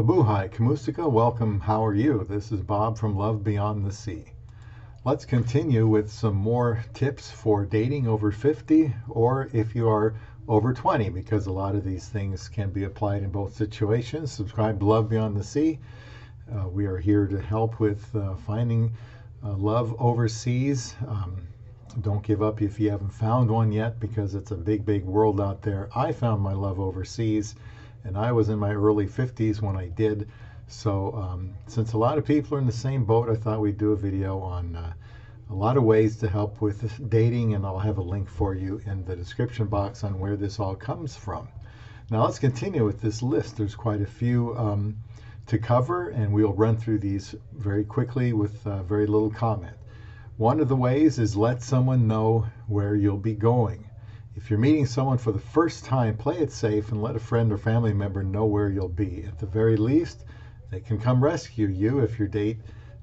Mabuhay, Kamusika, welcome, how are you? This is Bob from Love Beyond the Sea. Let's continue with some more tips for dating over 50 or if you are over 20, because a lot of these things can be applied in both situations. Subscribe to Love Beyond the Sea. We are here to help with finding love overseas. Don't give up if you haven't found one yet, because it's a big, big world out there. I found my love overseas, and I was in my early 50s when I did. So since a lot of people are in the same boat, I thought we'd do a video on a lot of ways to help with dating, and I'll have a link for you in the description box on where this all comes from. Now let's continue with this list. There's quite a few to cover, and we'll run through these very quickly with very little comment. One of the ways is let someone know where you'll be going. If you're meeting someone for the first time, play it safe and let a friend or family member know where you'll be. At the very least, they can come rescue you if your date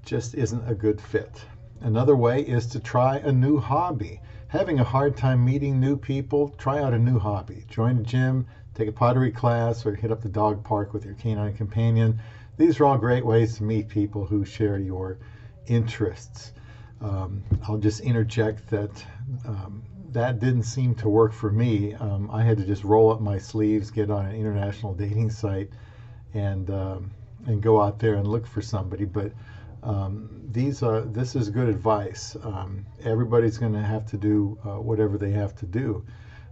just isn't a good fit. Another way is to try a new hobby. Having a hard time meeting new people, try out a new hobby. Join a gym, take a pottery class, or hit up the dog park with your canine companion. These are all great ways to meet people who share your interests. I'll just interject that that didn't seem to work for me. I had to just roll up my sleeves, get on an international dating site, and go out there and look for somebody. But this is good advice. Everybody's going to have to do whatever they have to do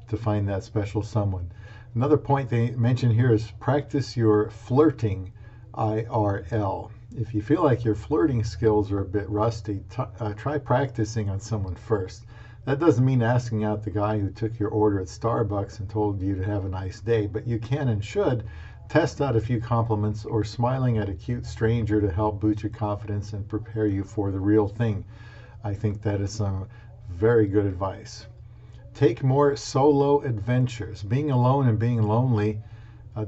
to find that special someone. Another point they mention here is practice your flirting IRL. If you feel like your flirting skills are a bit rusty, try practicing on someone first. That doesn't mean asking out the guy who took your order at Starbucks and told you to have a nice day, but you can and should test out a few compliments or smiling at a cute stranger to help boost your confidence and prepare you for the real thing. I think that is some very good advice. Take more solo adventures. Being alone and being lonely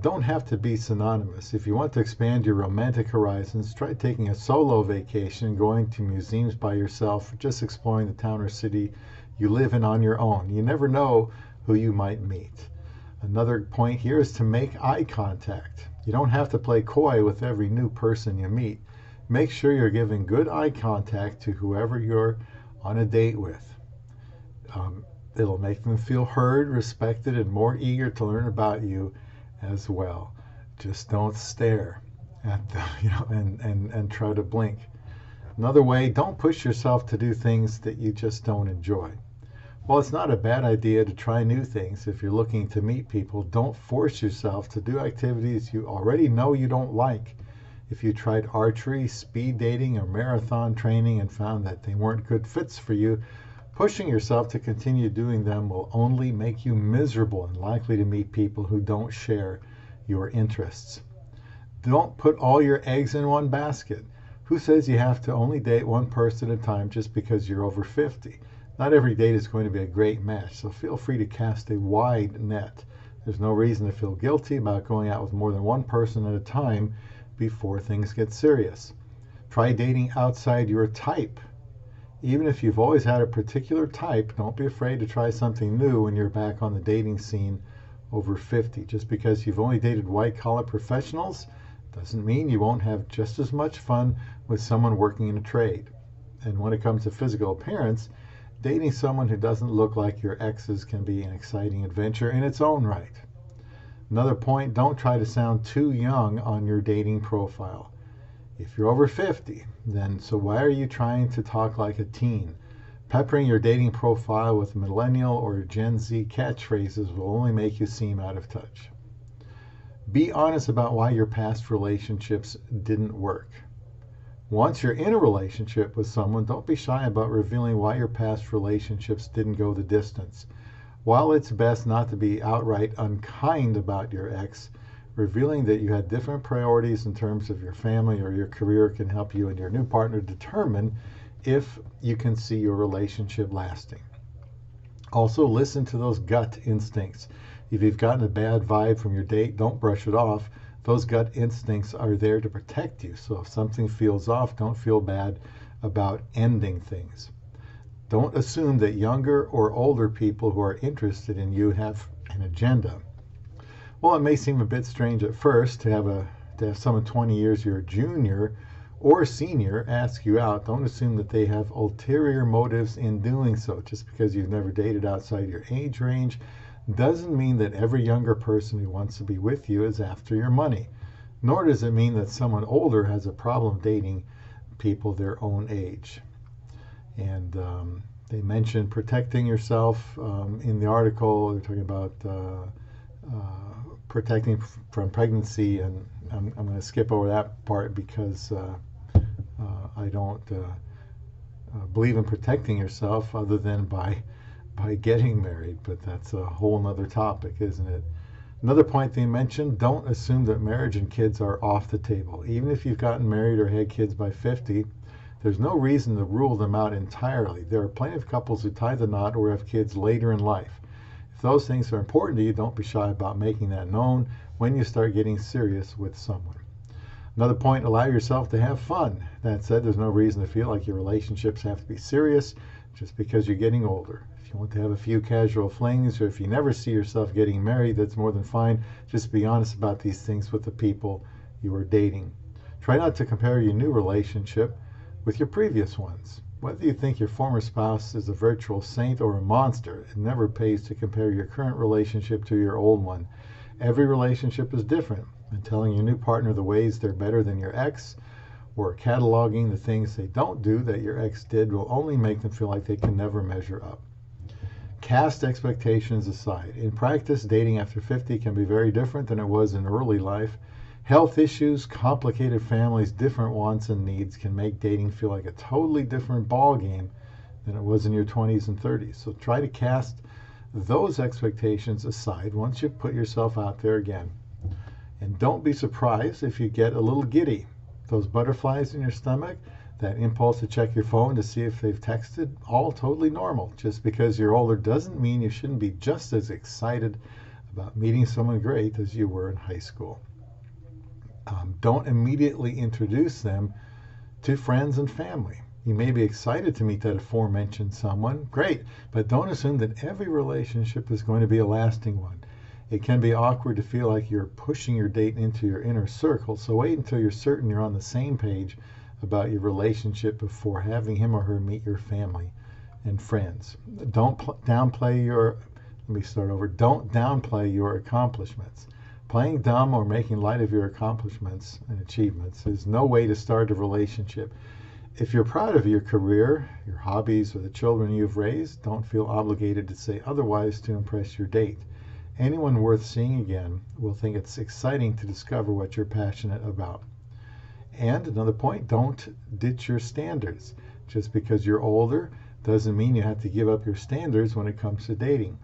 don't have to be synonymous. If you want to expand your romantic horizons, try taking a solo vacation, going to museums by yourself, or just exploring the town or city you live in on your own. You never know who you might meet. Another point here is to make eye contact. You don't have to play coy with every new person you meet. Make sure you're giving good eye contact to whoever you're on a date with. It'll make them feel heard, respected, and more eager to learn about you as well. Just don't stare at them, and try to blink. Another way, don't push yourself to do things that you just don't enjoy. While it's not a bad idea to try new things, if you're looking to meet people, don't force yourself to do activities you already know you don't like. If you tried archery, speed dating, or marathon training and found that they weren't good fits for you, pushing yourself to continue doing them will only make you miserable and likely to meet people who don't share your interests. Don't put all your eggs in one basket. Who says you have to only date one person at a time just because you're over 50? Not every date is going to be a great match, so feel free to cast a wide net. There's no reason to feel guilty about going out with more than one person at a time before things get serious. Try dating outside your type. Even if you've always had a particular type, don't be afraid to try something new when you're back on the dating scene over 50. Just because you've only dated white-collar professionals doesn't mean you won't have just as much fun with someone working in a trade. And when it comes to physical appearance, dating someone who doesn't look like your exes can be an exciting adventure in its own right. Another point, don't try to sound too young on your dating profile. If you're over 50, then so why are you trying to talk like a teen? Peppering your dating profile with millennial or Gen Z catchphrases will only make you seem out of touch. Be honest about why your past relationships didn't work. Once you're in a relationship with someone, don't be shy about revealing why your past relationships didn't go the distance. While it's best not to be outright unkind about your ex, revealing that you had different priorities in terms of your family or your career can help you and your new partner determine if you can see your relationship lasting. Also, listen to those gut instincts. If you've gotten a bad vibe from your date, don't brush it off. Those gut instincts are there to protect you. So if something feels off, don't feel bad about ending things. Don't assume that younger or older people who are interested in you have an agenda. Well, it may seem a bit strange at first to have a if someone 20 years your junior or senior asks you out, don't assume that they have ulterior motives in doing so. Just because you've never dated outside your age range doesn't mean that every younger person who wants to be with you is after your money. Nor does it mean that someone older has a problem dating people their own age. And they mentioned protecting yourself in the article. They're talking about protecting from pregnancy, and I'm going to skip over that part because I don't believe in protecting yourself other than by getting married, but that's a whole nother topic, isn't it? Another point they mentioned, don't assume that marriage and kids are off the table. Even if you've gotten married or had kids by 50, there's no reason to rule them out entirely. There are plenty of couples who tie the knot or have kids later in life. If those things are important to you, don't be shy about making that known when you start getting serious with someone. Another point, allow yourself to have fun. That said, there's no reason to feel like your relationships have to be serious just because you're getting older. If you want to have a few casual flings, or if you never see yourself getting married, that's more than fine. Just be honest about these things with the people you are dating. Try not to compare your new relationship with your previous ones. Whether you think your former spouse is a virtual saint or a monster, it never pays to compare your current relationship to your old one. Every relationship is different, and telling your new partner the ways they're better than your ex or cataloging the things they don't do that your ex did will only make them feel like they can never measure up. Cast expectations aside. In practice, dating after 50 can be very different than it was in early life. Health issues, complicated families, different wants and needs can make dating feel like a totally different ball game than it was in your 20s and 30s. So try to cast those expectations aside once you put yourself out there again. And don't be surprised if you get a little giddy. Those butterflies in your stomach, that impulse to check your phone to see if they've texted, all totally normal. Just because you're older doesn't mean you shouldn't be just as excited about meeting someone great as you were in high school. Don't immediately introduce them to friends and family. You may be excited to meet that aforementioned someone, great, but don't assume that every relationship is going to be a lasting one. It can be awkward to feel like you're pushing your date into your inner circle, so wait until you're certain you're on the same page about your relationship before having him or her meet your family and friends. Don't downplay your accomplishments. Playing dumb or making light of your accomplishments and achievements is no way to start a relationship. If you're proud of your career, your hobbies, or the children you've raised, don't feel obligated to say otherwise to impress your date. Anyone worth seeing again will think it's exciting to discover what you're passionate about. And another point, don't ditch your standards. Just because you're older doesn't mean you have to give up your standards when it comes to dating.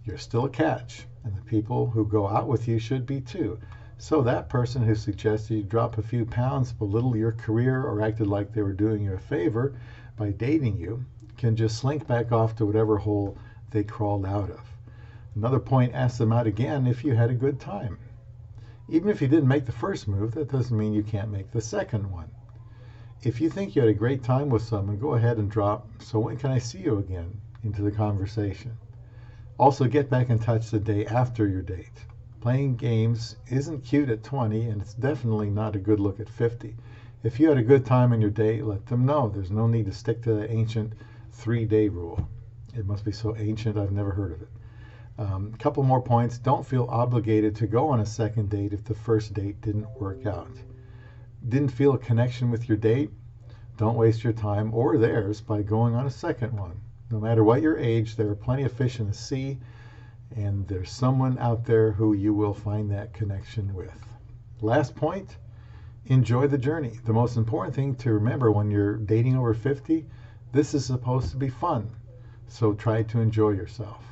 You're still a catch, and the people who go out with you should be too. So that person who suggested you drop a few pounds, belittle your career, or acted like they were doing you a favor by dating you can just slink back off to whatever hole they crawled out of. Another point, ask them out again if you had a good time. Even if you didn't make the first move, that doesn't mean you can't make the second one. If you think you had a great time with someone, go ahead and drop, "So when can I see you again?" into the conversation. Also, get back in touch the day after your date. Playing games isn't cute at 20, and it's definitely not a good look at 50. If you had a good time on your date, let them know. There's no need to stick to that ancient 3-day rule. It must be so ancient, I've never heard of it. A couple more points. Don't feel obligated to go on a second date if the first date didn't work out. Didn't feel a connection with your date? Don't waste your time or theirs by going on a second one. No matter what your age, there are plenty of fish in the sea, and there's someone out there who you will find that connection with. Last point, enjoy the journey. The most important thing to remember when you're dating over 50, this is supposed to be fun. So try to enjoy yourself.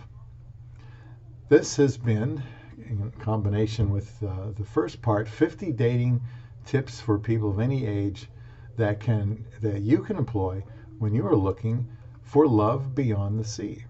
This has been, in combination with the first part, 50 dating tips for people of any age that you can employ when you are looking for love beyond the sea.